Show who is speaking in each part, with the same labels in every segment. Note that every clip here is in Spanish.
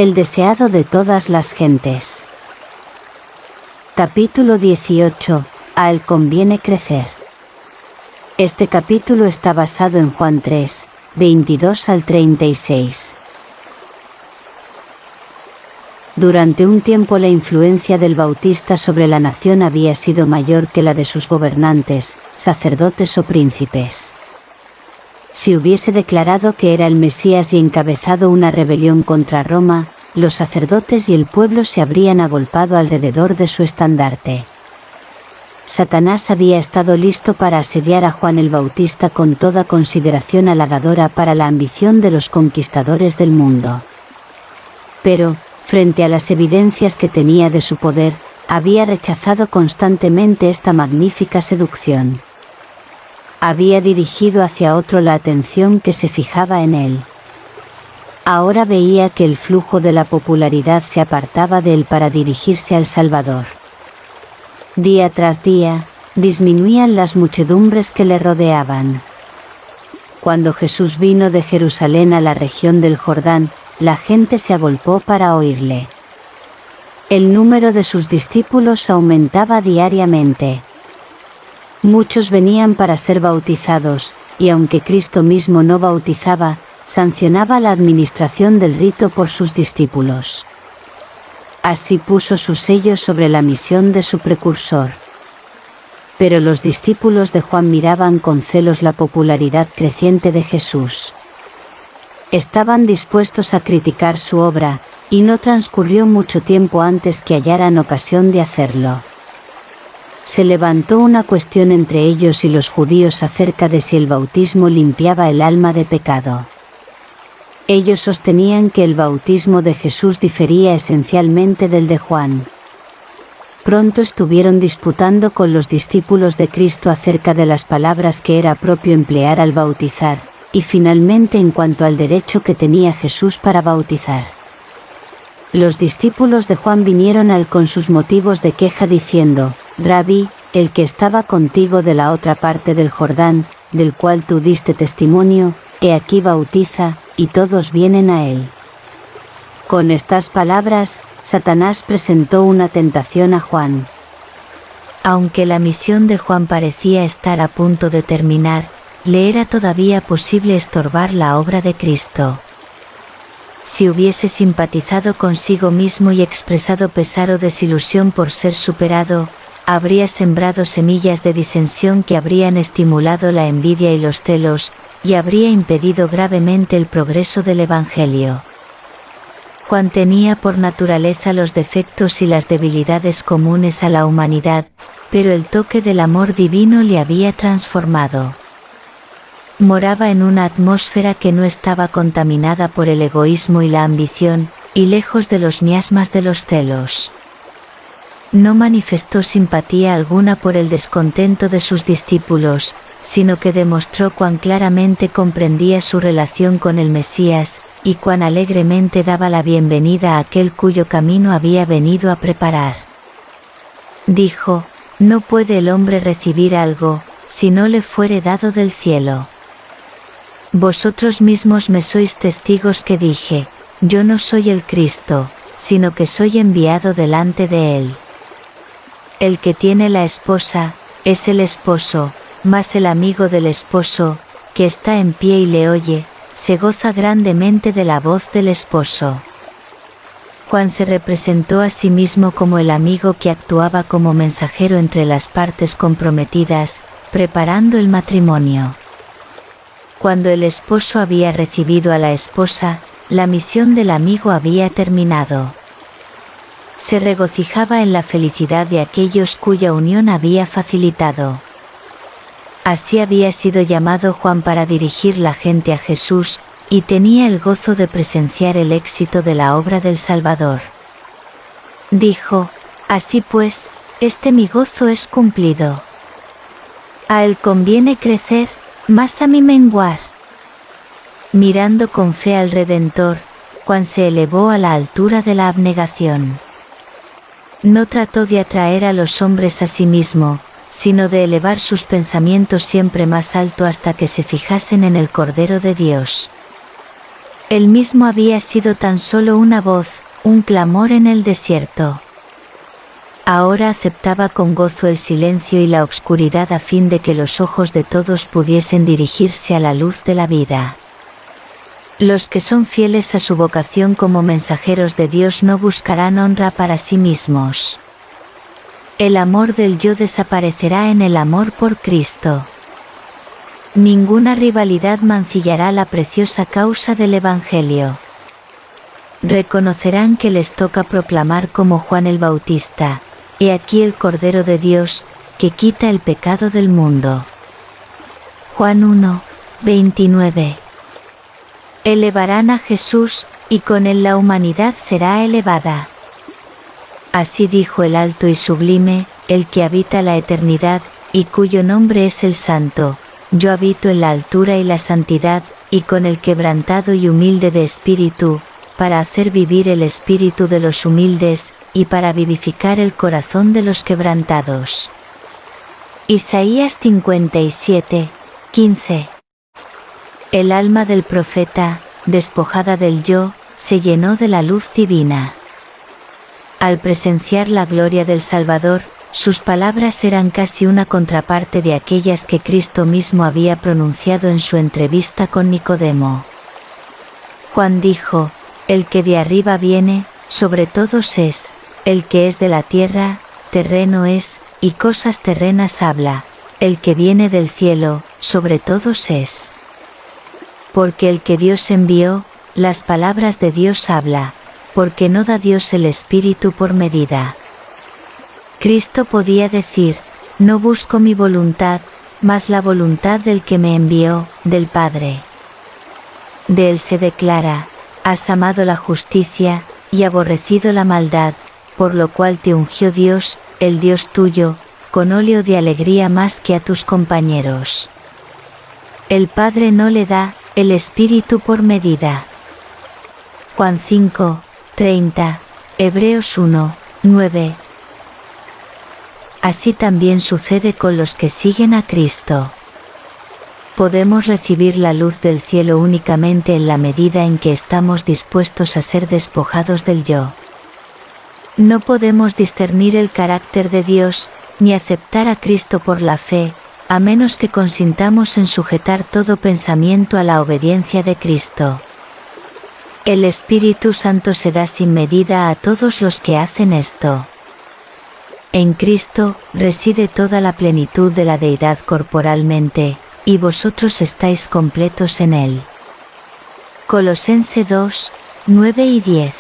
Speaker 1: El deseado de todas las gentes. Capítulo 18. A él conviene crecer. Este capítulo está basado en Juan 3, 22 al 36. Durante un tiempo la influencia del Bautista sobre la nación había sido mayor que la de sus gobernantes, sacerdotes o príncipes. Si hubiese declarado que era el Mesías y encabezado una rebelión contra Roma, los sacerdotes y el pueblo se habrían agolpado alrededor de su estandarte. Satanás había estado listo para asediar a Juan el Bautista con toda consideración halagadora para la ambición de los conquistadores del mundo. Pero, frente a las evidencias que tenía de su poder, había rechazado constantemente esta magnífica seducción. Había dirigido hacia otro la atención que se fijaba en él. Ahora veía que el flujo de la popularidad se apartaba de él para dirigirse al Salvador. Día tras día, disminuían las muchedumbres que le rodeaban. Cuando Jesús vino de Jerusalén a la región del Jordán, la gente se agolpó para oírle. El número de sus discípulos aumentaba diariamente. Muchos venían para ser bautizados, y aunque Cristo mismo no bautizaba, sancionaba la administración del rito por sus discípulos. Así puso su sello sobre la misión de su precursor. Pero los discípulos de Juan miraban con celos la popularidad creciente de Jesús. Estaban dispuestos a criticar su obra, y no transcurrió mucho tiempo antes que hallaran ocasión de hacerlo. Se levantó una cuestión entre ellos y los judíos acerca de si el bautismo limpiaba el alma de pecado. Ellos sostenían que el bautismo de Jesús difería esencialmente del de Juan. Pronto estuvieron disputando con los discípulos de Cristo acerca de las palabras que era propio emplear al bautizar, y finalmente en cuanto al derecho que tenía Jesús para bautizar. Los discípulos de Juan vinieron a él con sus motivos de queja diciendo: Rabí, el que estaba contigo de la otra parte del Jordán, del cual tú diste testimonio, he aquí bautiza, y todos vienen a él. Con estas palabras, Satanás presentó una tentación a Juan.
Speaker 2: Aunque la misión de Juan parecía estar a punto de terminar, le era todavía posible estorbar la obra de Cristo. Si hubiese simpatizado consigo mismo y expresado pesar o desilusión por ser superado, habría sembrado semillas de disensión que habrían estimulado la envidia y los celos, y habría impedido gravemente el progreso del Evangelio. Juan tenía por naturaleza los defectos y las debilidades comunes a la humanidad, pero el toque del amor divino le había transformado. Moraba en una atmósfera que no estaba contaminada por el egoísmo y la ambición, y lejos de los miasmas de los celos. No manifestó simpatía alguna por el descontento de sus discípulos, sino que demostró cuán claramente comprendía su relación con el Mesías, y cuán alegremente daba la bienvenida a aquel cuyo camino había venido a preparar. Dijo: No puede el hombre recibir algo, si no le fuere dado del cielo. Vosotros mismos me sois testigos que dije: Yo no soy el Cristo, sino que soy enviado delante de él. El que tiene la esposa, es el esposo, mas el amigo del esposo, que está en pie y le oye, se goza grandemente de la voz del esposo. Juan se representó a sí mismo como el amigo que actuaba como mensajero entre las partes comprometidas, preparando el matrimonio. Cuando el esposo había recibido a la esposa, la misión del amigo había terminado. Se regocijaba en la felicidad de aquellos cuya unión había facilitado. Así había sido llamado Juan para dirigir la gente a Jesús, y tenía el gozo de presenciar el éxito de la obra del Salvador. Dijo: Así pues, mi gozo es cumplido. A él conviene crecer, mas a mí menguar. Mirando con fe al Redentor, Juan se elevó a la altura de la abnegación. No trató de atraer a los hombres a sí mismo, sino de elevar sus pensamientos siempre más alto hasta que se fijasen en el Cordero de Dios. Él mismo había sido tan solo una voz, un clamor en el desierto. Ahora aceptaba con gozo el silencio y la obscuridad a fin de que los ojos de todos pudiesen dirigirse a la luz de la vida. Los que son fieles a su vocación como mensajeros de Dios no buscarán honra para sí mismos. El amor del yo desaparecerá en el amor por Cristo. Ninguna rivalidad mancillará la preciosa causa del Evangelio. Reconocerán que les toca proclamar como Juan el Bautista: «He aquí el Cordero de Dios, que quita el pecado del mundo». Juan 1, 29. Elevarán a Jesús, y con él la humanidad será elevada. Así dijo el alto y sublime, el que habita la eternidad, y cuyo nombre es el Santo: «Yo habito en la altura y la santidad, y con el quebrantado y humilde de espíritu, para hacer vivir el espíritu de los humildes, y para vivificar el corazón de los quebrantados». Isaías 57, 15. El alma del profeta, despojada del yo, se llenó de la luz divina. Al presenciar la gloria del Salvador, sus palabras eran casi una contraparte de aquellas que Cristo mismo había pronunciado en su entrevista con Nicodemo. Juan dijo: «El que de arriba viene, sobre todos es; el que es de la tierra, terreno es, y cosas terrenas habla; el que viene del cielo, sobre todos es». Porque el que Dios envió, las palabras de Dios habla, porque no da Dios el Espíritu por medida. Cristo podía decir: «No busco mi voluntad, mas la voluntad del que me envió, del Padre». De él se declara: «Has amado la justicia, y aborrecido la maldad, por lo cual te ungió Dios, el Dios tuyo, con óleo de alegría más que a tus compañeros». El Padre no le da el Espíritu por medida. Juan 5, 30, Hebreos 1, 9. Así también sucede con los que siguen a Cristo. Podemos recibir la luz del cielo únicamente en la medida en que estamos dispuestos a ser despojados del yo. No podemos discernir el carácter de Dios, ni aceptar a Cristo por la fe, a menos que consintamos en sujetar todo pensamiento a la obediencia de Cristo. El Espíritu Santo se da sin medida a todos los que hacen esto. En Cristo reside toda la plenitud de la deidad corporalmente, y vosotros estáis completos en Él. Colosenses 2, 9 y 10.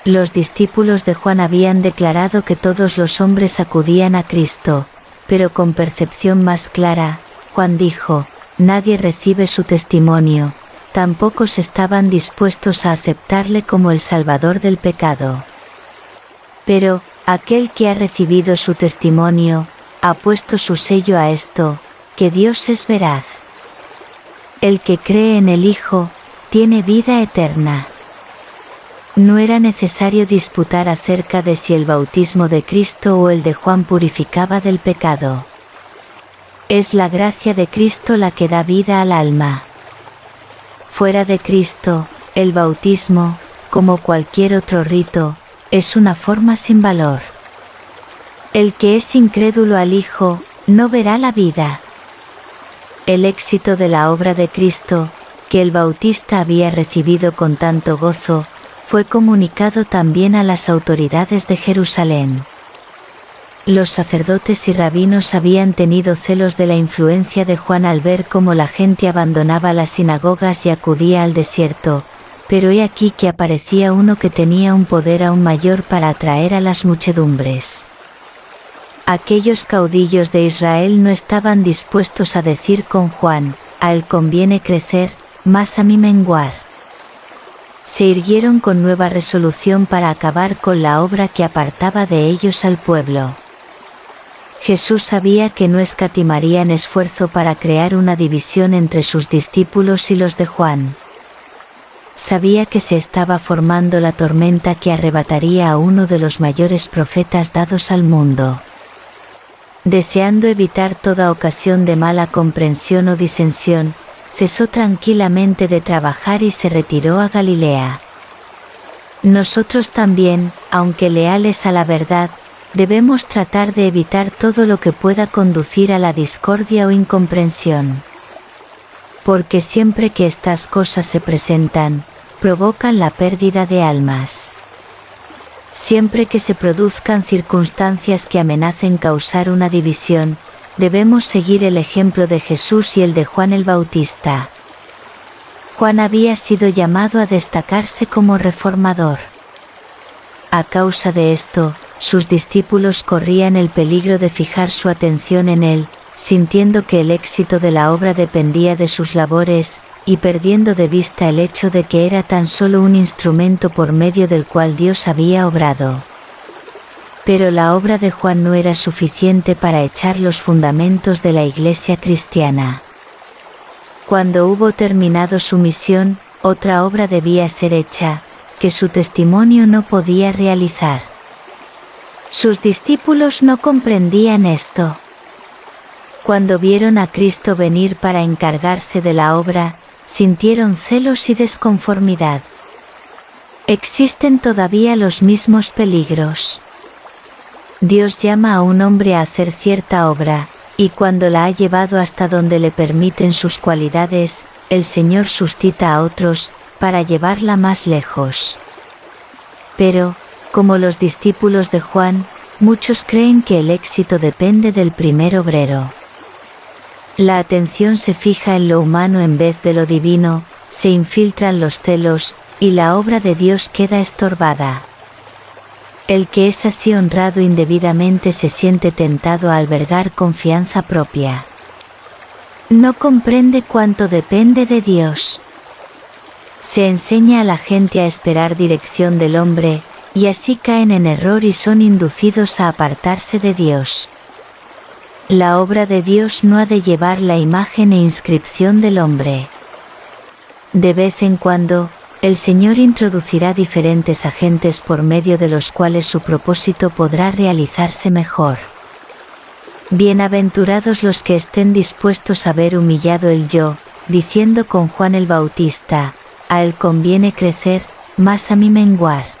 Speaker 2: Los discípulos de Juan habían declarado que todos los hombres acudían a Cristo, pero con percepción más clara. Juan dijo: «Nadie recibe su testimonio», tampoco estaban dispuestos a aceptarle como el Salvador del pecado. Pero, aquel que ha recibido su testimonio, ha puesto su sello a esto, que Dios es veraz. El que cree en el Hijo, tiene vida eterna. No era necesario disputar acerca de si el bautismo de Cristo o el de Juan purificaba del pecado. Es la gracia de Cristo la que da vida al alma. Fuera de Cristo, el bautismo, como cualquier otro rito, es una forma sin valor. El que es incrédulo al Hijo, no verá la vida. El éxito de la obra de Cristo, que el Bautista había recibido con tanto gozo, fue comunicado también a las autoridades de Jerusalén. Los sacerdotes y rabinos habían tenido celos de la influencia de Juan al ver cómo la gente abandonaba las sinagogas y acudía al desierto, pero he aquí que aparecía uno que tenía un poder aún mayor para atraer a las muchedumbres. Aquellos caudillos de Israel no estaban dispuestos a decir con Juan: «A él conviene crecer, mas a mí menguar». Se irguieron con nueva resolución para acabar con la obra que apartaba de ellos al pueblo. Jesús sabía que no escatimarían esfuerzo para crear una división entre sus discípulos y los de Juan. Sabía que se estaba formando la tormenta que arrebataría a uno de los mayores profetas dados al mundo. Deseando evitar toda ocasión de mala comprensión o disensión, cesó tranquilamente de trabajar y se retiró a Galilea. Nosotros también, aunque leales a la verdad, debemos tratar de evitar todo lo que pueda conducir a la discordia o incomprensión. Porque siempre que estas cosas se presentan, provocan la pérdida de almas. Siempre que se produzcan circunstancias que amenacen causar una división, debemos seguir el ejemplo de Jesús y el de Juan el Bautista. Juan había sido llamado a destacarse como reformador. A causa de esto, sus discípulos corrían el peligro de fijar su atención en él, sintiendo que el éxito de la obra dependía de sus labores, y perdiendo de vista el hecho de que era tan solo un instrumento por medio del cual Dios había obrado. Pero la obra de Juan no era suficiente para echar los fundamentos de la Iglesia cristiana. Cuando hubo terminado su misión, otra obra debía ser hecha, que su testimonio no podía realizar. Sus discípulos no comprendían esto. Cuando vieron a Cristo venir para encargarse de la obra, sintieron celos y desconformidad. Existen todavía los mismos peligros. Dios llama a un hombre a hacer cierta obra, y cuando la ha llevado hasta donde le permiten sus cualidades, el Señor suscita a otros, para llevarla más lejos. Pero, como los discípulos de Juan, muchos creen que el éxito depende del primer obrero. La atención se fija en lo humano en vez de lo divino, se infiltran los celos, y la obra de Dios queda estorbada. El que es así honrado indebidamente se siente tentado a albergar confianza propia. No comprende cuánto depende de Dios. Se enseña a la gente a esperar dirección del hombre, y así caen en error y son inducidos a apartarse de Dios. La obra de Dios no ha de llevar la imagen e inscripción del hombre. De vez en cuando, el Señor introducirá diferentes agentes por medio de los cuales su propósito podrá realizarse mejor. Bienaventurados los que estén dispuestos a ver humillado el yo, diciendo con Juan el Bautista: a él conviene crecer, mas a mí menguar.